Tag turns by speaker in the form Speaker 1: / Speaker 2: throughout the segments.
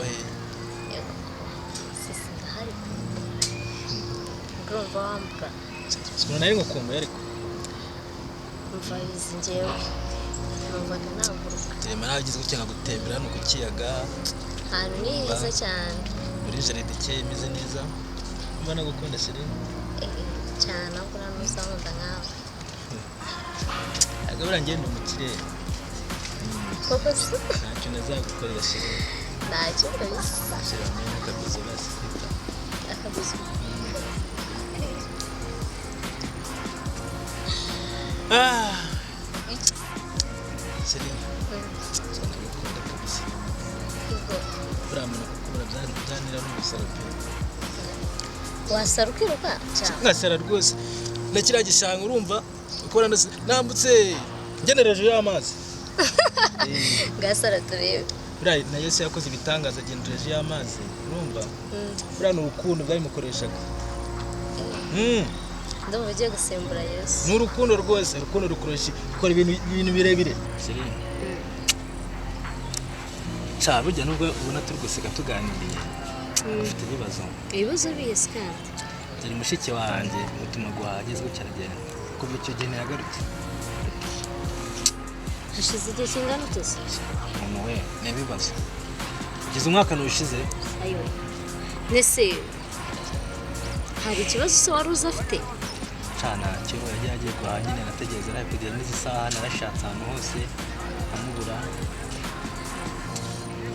Speaker 1: bahe
Speaker 2: sisi ndahari urumva wambwa
Speaker 1: sikuna nari ngukumbuye ariko
Speaker 2: umva izi njyewe numvaga naguruka
Speaker 1: rema nagize gukenga gutembera no kukiyaga
Speaker 2: ahantu ni heza cyane
Speaker 1: muri jaride ikeye imeze neza mba nagukunda Siri
Speaker 2: cyane ahubwo nanuzankunda nkawe
Speaker 1: agabura ngende mu kirere
Speaker 2: koko se
Speaker 1: ntacyo nazagukorera Siri
Speaker 2: ntacyo kabisa
Speaker 1: Siri wamenye akabizo basi
Speaker 2: akabizo
Speaker 1: Siri sana gukunda kabisa uramana kukubura byanira n'ubusara pe
Speaker 2: wasara ukiruka
Speaker 1: ngasara rwose nakira gishanga urumva ukora nambutse ngenereje y'amazi
Speaker 2: ngasara turebe
Speaker 1: buriya na Yesu yakoze ibitangaza agendereje y'amazi urumva buriya n'urukundo bwabimukoreshaga
Speaker 2: ndumva ugiye gusimbura Yesu
Speaker 1: n'urukundo rwose urukundo rukoresha ikora ibintu birebire cha burya nubwo ubona turi guseka tuganiriye ufite ibibazo
Speaker 2: bihese kandi
Speaker 1: dore mushiki wanjye utuma guhageze cyaragenda kuva icyo gihe yagarutse
Speaker 2: hashize igihe kingana utese
Speaker 1: umuntu we n'ibibazo gize umwaka n'ushize
Speaker 2: ayo nese hari ikibazo se wari uzi afite
Speaker 1: cyana cyo yagiye guhagine nategereza ari kugera n'izi saha narashatse ahantu hose amubura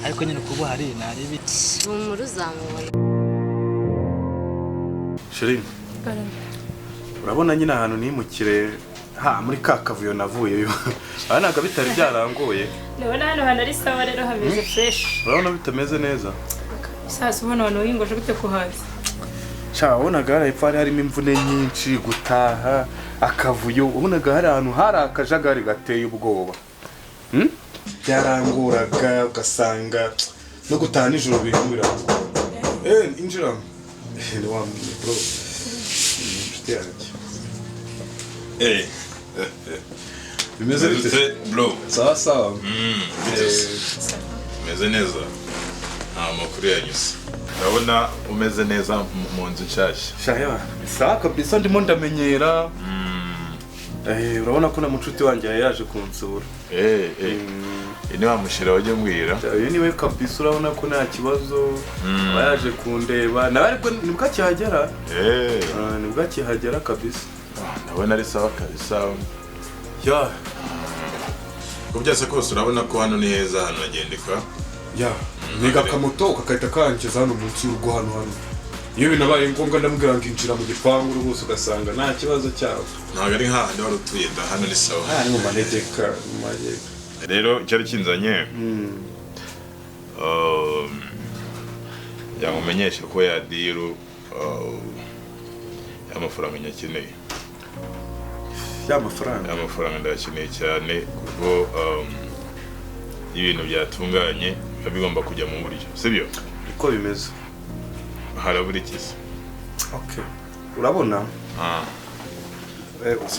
Speaker 1: ariko nyine kuba hari narebe
Speaker 2: umuru zamubona
Speaker 3: Sherine urabona nyine ahantu nimukire muri kakavuyo navuyeyo naga bitari byarangoye
Speaker 4: nabona hano hano ari sawa rero hameze fresh
Speaker 3: urabona bitameze neza
Speaker 4: sasa ubona hano hingoje gute kuhaza
Speaker 3: wabonaga hari harimo imvune nyinshi gutaha akavuyo ubonaga hari ahantu hari akajagari gateye ubwoba byaranguraga ugasanga no gutaha nijoro bihumira injira ni wa bro inshuti yanjye bimeze bite
Speaker 5: bro
Speaker 3: sawa sawa
Speaker 5: meze neza amakuru yanyuze ndabona umeze neza mu nzu nshyashya
Speaker 3: shaya sawa kabisa ndimo ndamenyera urabona ko na mucuti wanjye yaje kunsura
Speaker 5: ni wa mushira wajye mbwira
Speaker 3: uyu niwe kabisa urabona ko nta kibazo aba yaje kundeba nawe ariko nibwo akihagera nibwo akihagera kabisa
Speaker 5: ndabona ari sawa kabisa
Speaker 3: ya
Speaker 5: ko byase kose urabona ko hano ni heza hano nagendeka
Speaker 3: ya niga kamoto kakahita kanjeza hano munsi y'urugo hano iyo binabaye ngombwa ndamubwira ngo injira mu gipangu rwose ugasanga nta kibazo cyawe
Speaker 5: ntabwo ari nk'ahandi wari utuye da hano ni sawa
Speaker 3: ni mu manegeka
Speaker 5: rero cyari kinzanye yamumenyesha ko yadiru y'amafaranga nyakeneye y'amafaranga ndayakeneye cyane kuko ibintu byatunganye biba bigomba kujya mu buryo sibyo
Speaker 3: uko bimeze
Speaker 5: harabura ikisi
Speaker 3: urabona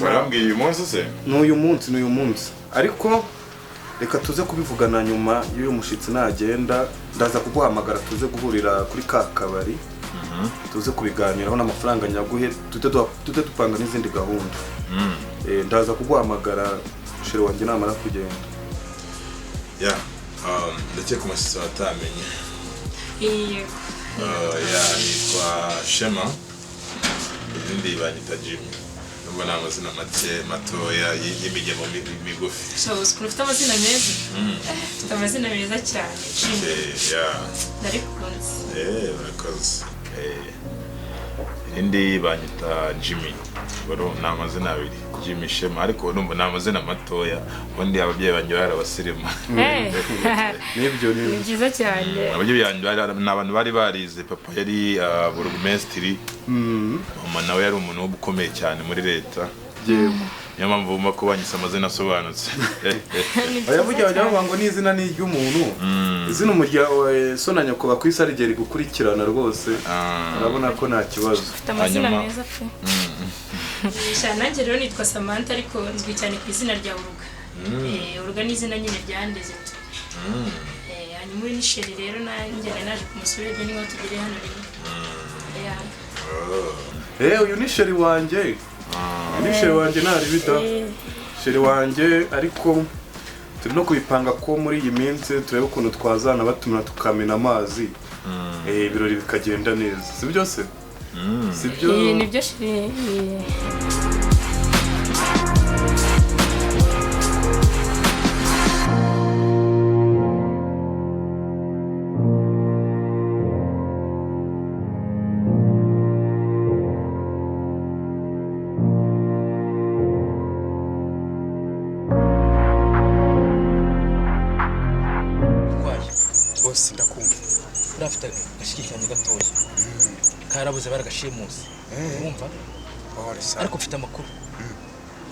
Speaker 5: barambwiye uyu munsi se
Speaker 3: n'uyu munsi ariko reka tuze kubivugana nyuma y'uyu mushitsi nagenda ndaza kuguhamagara tuze guhurira kuri ka kabari tuze kubiganiraho n'amafaranga nyaguhe tute dupanga n'izindi gahunda ndaza kuguhamagara sheri wanjye namara kugenda
Speaker 5: ndetse ku masisi watamenye yitwa Shema izindi banyita Jimmy nubwo ni amazina matoya y'imigemo migufi
Speaker 4: so ufite amazina meza ufite amazina meza cyane ndarikunze
Speaker 5: urakoze indi banyita Jimmy baro ni amazina abiri Jimmy Shema ariko numva ni amazina matoya ubundi ababyeyi banjye bari abasirimu
Speaker 3: nibyo
Speaker 4: ni byiza cyane
Speaker 5: ababyeyi banjye ni abantu bari barize papa yari burugumesitiri mama nawe yari umuntu ukomeye cyane muri leta niyo mpamvu bumva ko banyise amazina asobanutse
Speaker 3: ayavugira bajya ngo n'izina ni iry'umuntu izina umuryango so na nyoko bakwisa rigeri gukurikirana rwose urabona ko nta kibazo
Speaker 4: ufite amazina meza pe nanjye rero nitwa Samantha ariko nzwi cyane ku izina rya Uruga Uruga ni izina nyine ryandeze hanyuma uyu ni sheri rero nanjye naje kumusura ibyo niho tugere hano rimwe.
Speaker 3: Uyu ni sheri wanjye. Ni sheri wanjye ntari bida. Sheri wanjye ariko turi no kubipanga ko muri iyi minsi turebe ukuntu twazana batumira tukamena amazi. Ibirori bikagenda neza. Si byose? Si byo.
Speaker 4: Nibyo sheri.
Speaker 6: Boss ndakumva.
Speaker 1: urafite agashikiranye gatoya karabuze baragashimusi urumva ariko ufite amakuru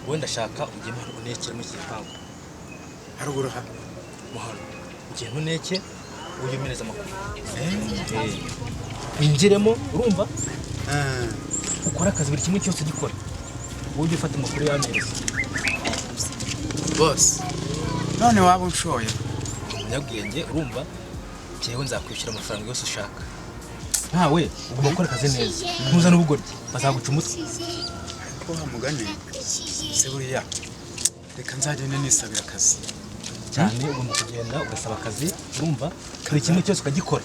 Speaker 1: wenda shaka ugiye mu unekere mu gipangu
Speaker 6: haruguru ha
Speaker 1: muhano ugiye ntuneke uyemereza amakuru winjiremo urumva ukora akazi buri kimwe cyose gikora uje ufata amakuru y'ameza
Speaker 6: boss none waba unshoye
Speaker 1: nyabwenge urumva jewe nzakwishyura amafaranga yose ushaka ntawe ugomba gukora akazi neza ntuza n'ubugoryi bazaguca umutwe
Speaker 6: ko hamugane se buriya reka nzagende nisabira akazi
Speaker 1: cyane ugomba kugenda ugasaba akazi urumva buri kimwe cyose ukagikora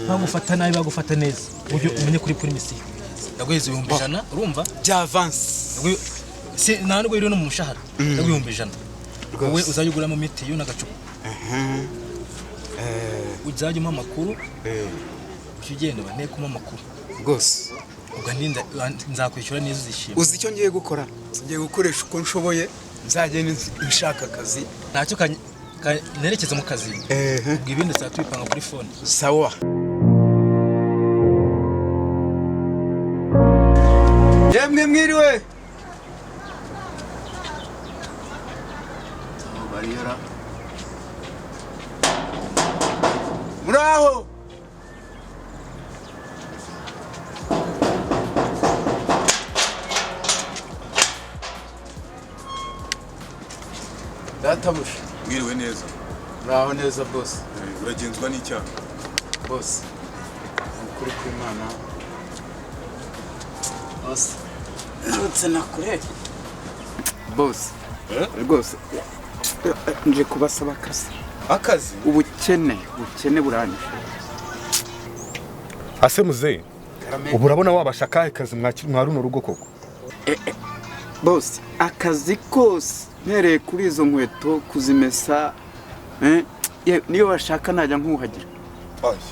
Speaker 1: bagufata nabi bagufata neza ujye umenye kuri misiyo ndaguheza 100 urumva
Speaker 6: bya avance
Speaker 1: si ntabwo iri no mu mushahara ndaguhumba 100 wowe uzajya uguramo mitiyu n'agacupa uzajya umpa amakuru ugenda bane kuma amakuru
Speaker 6: rwose
Speaker 1: uganinda nzakwishyura neza uzishima
Speaker 6: uzi icyo ngiye gukora ngiye gukoresha uko nshoboye nzagenda nshaka akazi
Speaker 1: ntacyo nerekeza mu kazi ubwo ibindi tubipanga kuri phone
Speaker 6: sawa yemwe mwiriwe bariyera muraho databuja
Speaker 3: mwiriwe neza
Speaker 6: muraho neza boss
Speaker 3: uragenzwa n'icyaha
Speaker 6: boss ukuri kw'Imana boss nutse nakure boss rwose nje kubasaba akazi ubukene buranyishe
Speaker 3: ase muzeyi ubu urabona wabasha kahe kazi mwa runo rugo koko
Speaker 6: boss akazi kose ntereye kuri izo nkweto kuzimesa niyo bashaka najya nkuhagira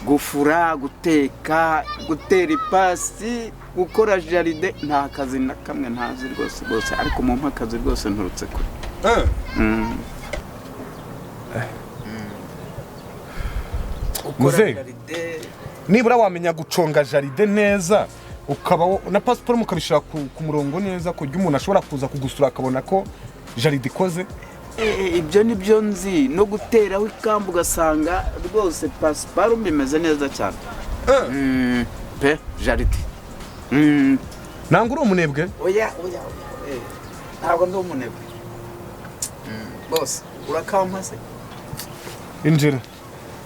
Speaker 6: gufura guteka gutera ipasi gukora jaride nta kazi na kamwe ntazi rwose ariko mu mpakazi rwose nturutse kure
Speaker 3: muzeyi nibura wamenya guconga jaride neza ukaba na pasiporo mukabishira ku murongo neza kugira umuntu ashobora kuza kugusura akabona ko jaride ikoze
Speaker 6: ibyo nibyo nzi no guteraho ikambu ugasanga rwose pasiporo bimeze neza cyane pe jaride
Speaker 3: ntabwo uri umunebwe
Speaker 6: oya ntabwo ndi umunebwe bose urakampaze
Speaker 3: injira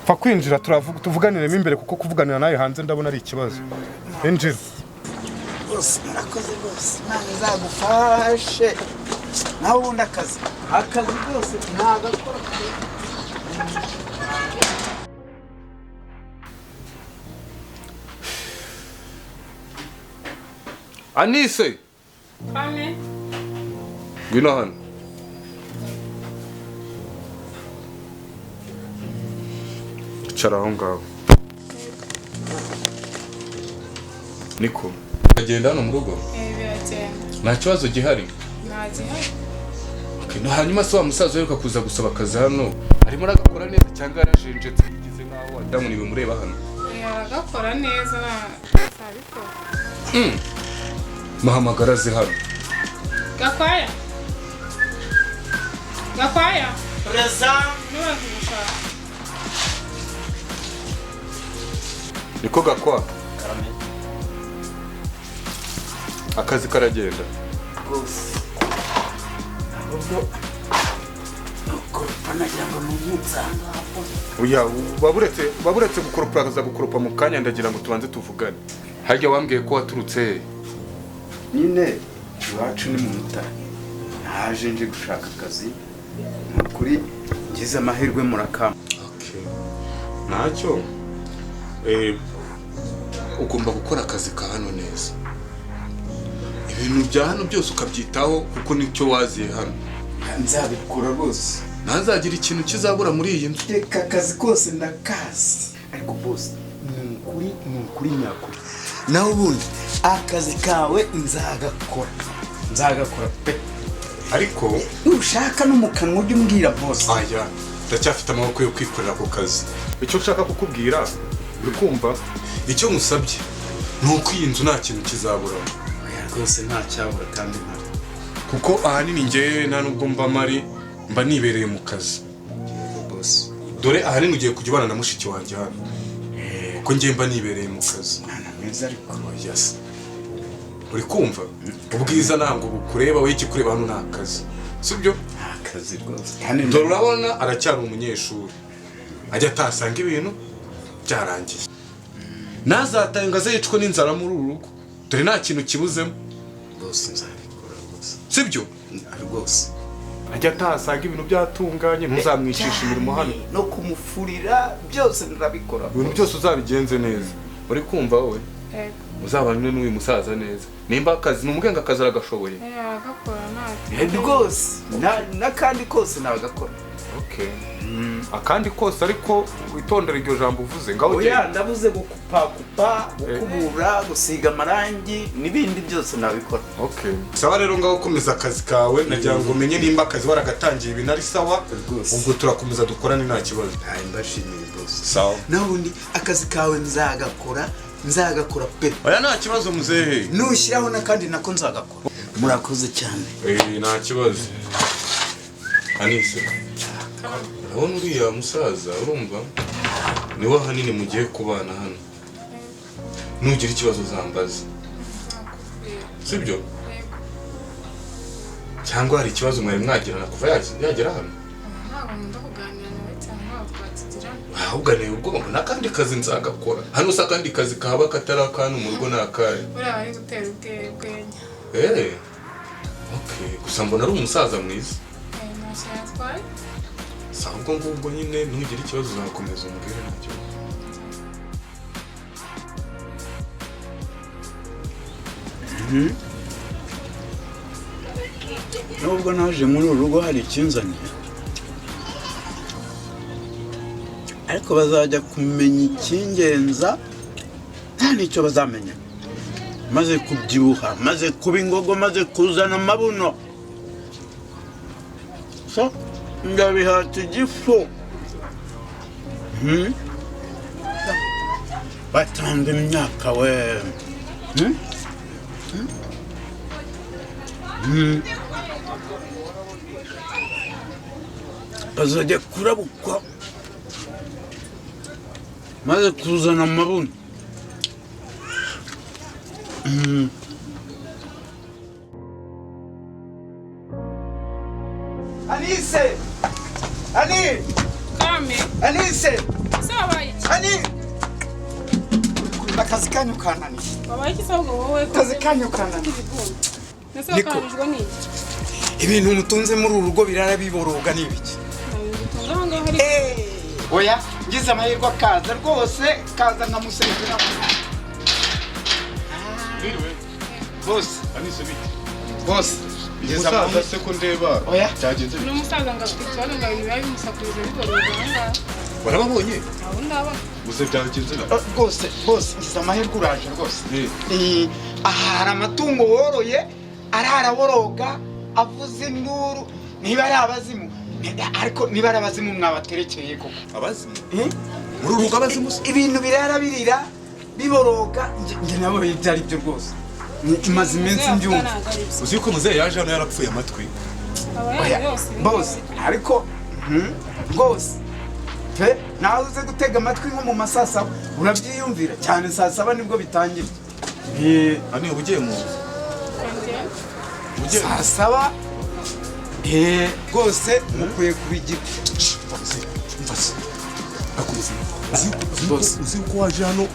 Speaker 3: pfa kwinjira tuvuganiremo imbere kuko kuvuganira nawe hanze ndabona ari ikibazo injira
Speaker 6: bose murakoze rwose ntabwo nzagufashe nawe ubundi akazi rwose ntagakora
Speaker 3: Anise
Speaker 4: Ame
Speaker 3: ngwino hano icara aho ngaho niko agenda hano mu rugo nta kibazo gihari hanyuma se wa musaza uheruka kuza gusaba akazi hano arimo aragakora neza cyangwa yarajenjetse yigize nk'aho wadamu niwe mureba hano
Speaker 4: aragakora neza ntabikora
Speaker 3: muhamagara aze hano
Speaker 4: Gakwaya
Speaker 6: reza
Speaker 4: n'ubagushaka
Speaker 3: niko gakwa akazi karagenda
Speaker 6: rwose gukoropa nagira ngo n'umutsanga.
Speaker 3: Oya baburetse gukoropa akaza gukoropa mu kanya ndagira ngo tubanze tuvugane. Harya wambwiye ko waturutse
Speaker 6: Nyine iwacu ni mu Mutara. Naje nje gushaka akazi. Kuri ngize amahirwe murakama.
Speaker 3: Okay. Ntacyo. Ugomba gukora akazi ka hano neza. Ibintu bya hano byose ukabyitaho kuko nicyo waziye hano.
Speaker 6: Nzabikora rwose.
Speaker 3: Ntazagira ikintu kizabura muri iyi nzu.
Speaker 6: Reka akazi kose ndakazi. Ariko boss ni ukuri nyakuri. Nawe ubundi akazi kawe nzagakora pe.
Speaker 3: Ariko
Speaker 6: nushaka n'umukanwa ujye umbwira boss.
Speaker 3: Aya ndacyafite amaboko yo kwikorera ako kazi. Icyo nshaka kukubwira bikumva icyo musabye ni uko iyi nzu nta kintu kizabura.
Speaker 6: Oya rwose nta cyabura kandi nta.
Speaker 3: Kuko ahanini njyewe nta nubwo mba nibereye mu kazi.
Speaker 6: Boss.
Speaker 3: Dore ahanini ugiye kujya ubana na mushiki wanjye hano. Kuko njye mba nibereye mu kazi.
Speaker 6: Mwana mwiza ariko.
Speaker 3: Yes. Uri kumva? Ubwiza ntabwo bukureba we ikikureba hano nta kazi. Sibyo?
Speaker 6: Nta kazi rwose. Kandi
Speaker 3: dore urabona aracyari umunyeshuri. Ajya atasanga ibintu byarangiye. Nazatanga zicwa n'inzara muri uru rugo. Dore nta kintu kibuzemo.
Speaker 6: Boss nzabikora rwose.
Speaker 3: Sibyo?
Speaker 6: Rwose.
Speaker 3: Ajya atasanga ibintu byatunganye ntuzamwicisha imirimo hano.
Speaker 6: No kumufurira byose ndabikora.
Speaker 3: Ibintu byose uzabigenze neza. Uri kumva wowe? Uzabane n'uyu musaza neza. Nimba akazi n'umugenga akazi aragashoboye.
Speaker 4: Agakora nta.
Speaker 6: Rwose. N'akandi kose nabagakora.
Speaker 3: Okay. Akandi kose ariko witondera iryo jambo uvuze ngaho
Speaker 6: ugiye. Oya ndavuze gukupa, gukubura, gusiga amarangi n'ibindi byose nabikora.
Speaker 3: Okay. Sawa rero ngaho komeza akazi kawe nagira ngo umenye nimba akazi waragatangiye ibintu ari sawa. Ubwo turakomeza dukorane nta kibazo.
Speaker 6: Nta mbashimiye boss.
Speaker 3: Sawa.
Speaker 6: Nabundi akazi kawe nzagakora pe.
Speaker 3: Oya nta kibazo muzehe.
Speaker 6: Nushyiraho nakandi nako nzagakora. Murakoze cyane.
Speaker 3: Nta kibazo. Anise. Urabona uriya musaza urumva niwe hanini mugiye kubana hano. Nugira ikibazo zambaza. Sibyo? Cyangwa hari ikibazo mwari mwagirana kuva yagera hano?
Speaker 4: Ntabwo nkunda kuganira nawe cyangwa twatugirana.
Speaker 3: Ahubwo ni ubwonko n'akandi kazi nzagakora. Hano usa akandi kazi kaba katari akantu mu rugo n'akahe.
Speaker 4: Uriya ari gutera ubwenya.
Speaker 3: Okay. Gusa mbona ari umusaza mwiza.
Speaker 4: Ntacyo yatwaye.
Speaker 3: Ahubwo ngubwo nyine ntugire ikibazo uzakomeza umubwire ntacyo.
Speaker 6: Nubwo naje muri uru rugo hari ikinzaniye, ariko bazajya kumenya icy'ingenza nta n'icyo bazamenya. Maze kubyibuha, maze kuba ingogo, maze kuzana amabuno, so ndabihata igifu. Batanga imyaka we. Bazajya kurabukwa maze kuzana amabuno. Anise! Ani!
Speaker 4: Kame.
Speaker 6: Anise!
Speaker 4: Sabaye iki?
Speaker 6: Ani! Akazi kanyu kananiye.
Speaker 4: Babaye iki sabwo wowe ko?
Speaker 6: Akazi kanyu kananiye.
Speaker 4: Nese kanjwe ni
Speaker 6: ibintu mutunze muri uru rugo birara biboroga n'ibiki? Oya, ngize amahirwe akaza rwose, kaza nkamusezera. Boss,
Speaker 3: Anise biki?
Speaker 6: boss,
Speaker 3: Ngize amahirwe se ko ndeba.
Speaker 6: Oya,
Speaker 3: Cyagenze.
Speaker 4: n'umusaza ngafitwara ngabibaye bimusakuriza bigoroga nga.
Speaker 3: Warababonye?
Speaker 4: Aho ndaba.
Speaker 3: Muze byagenze na.
Speaker 6: rwose, boss, ngize amahirwe uraje rwose. Ahari amatungo woroye, arara boroga, avuze induru, niba ari abazimu. Ariko niba ari abazimu mwabaterekeye koko.
Speaker 3: Abazimu? Muri urugo abazimu se?
Speaker 6: Ibintu birara birira, biboroga, nge nabo byari byo rwose. Maze iminsi mbyumva.
Speaker 3: Uzi ko muzehe yaje hano yarapfuye amatwi.
Speaker 6: Boss, ariko rwose pe nawe uze gutega amatwi nko mu masasa urabyiyumvira cyane saa 7 nibwo bitangira.
Speaker 3: Ani ubugiye mu.
Speaker 6: Saa 7 rwose mukwiye kubigira.
Speaker 3: uzi ko waje hano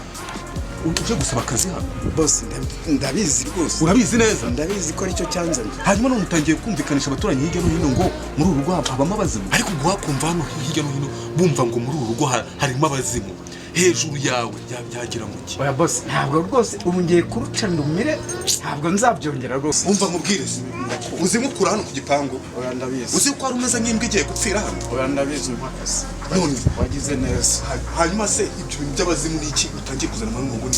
Speaker 3: uje gusaba akazi hano?
Speaker 6: Boss ndabizi rwose.
Speaker 3: Urabizi neza?
Speaker 6: Ndabizi ko aricyo cyanzanye.
Speaker 3: Hanyuma none utangiye kumvikanisha abaturanyi hirya no hino ngo muri uru rugo habamo abazimu, ariko ubwo wakumva hano hirya no hino bumva ngo muri uru rugo harimo abazimu hejuru yawe byagira mu ki?
Speaker 6: Oya boss, ntabwo rwose ubu ngiye kurucana umire, ntabwo nzabyongera rwose.
Speaker 3: Umva mubwiriza, uzimukura hano ku gipangu.
Speaker 6: Oya ndabizi.
Speaker 3: Uzi ko ari umeze nk'imbwa igiye gupfira hano.
Speaker 6: Oya ndabizi umwakazi.
Speaker 3: None
Speaker 6: wagize neza.
Speaker 3: Hanyuma se ibyo bintu by'abazimu ni iki utangiye kuzana amahanga ngo ni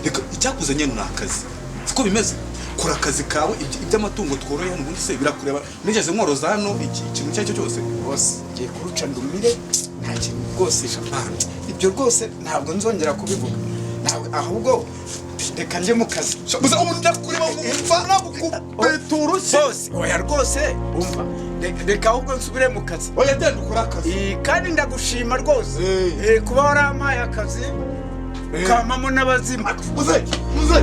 Speaker 3: reka icyakuzanye ni akazi. Siko bimeze? Kora akazi kawe, iby'amatungo tworoye hano ubundi se birakureba. Nigeze mworoza hano ikintu cyacyo cyose.
Speaker 6: Boss ngiye kurucana umire, nta kintu rwose shapana. Ibyo rwose ntabwo nzongera kubivuga. Nawe ahubwo reka njye mu kazi.
Speaker 3: Buza ubu ndakureba umva nagukubeturushye.
Speaker 6: Boss oya rwose umva. Reka ahubwo nsubire mu kazi.
Speaker 3: Oya genda ukora akazi.
Speaker 6: Kandi ndagushima rwose. Kuba warampaye akazi. Kamamo n'abazimu.
Speaker 3: Muze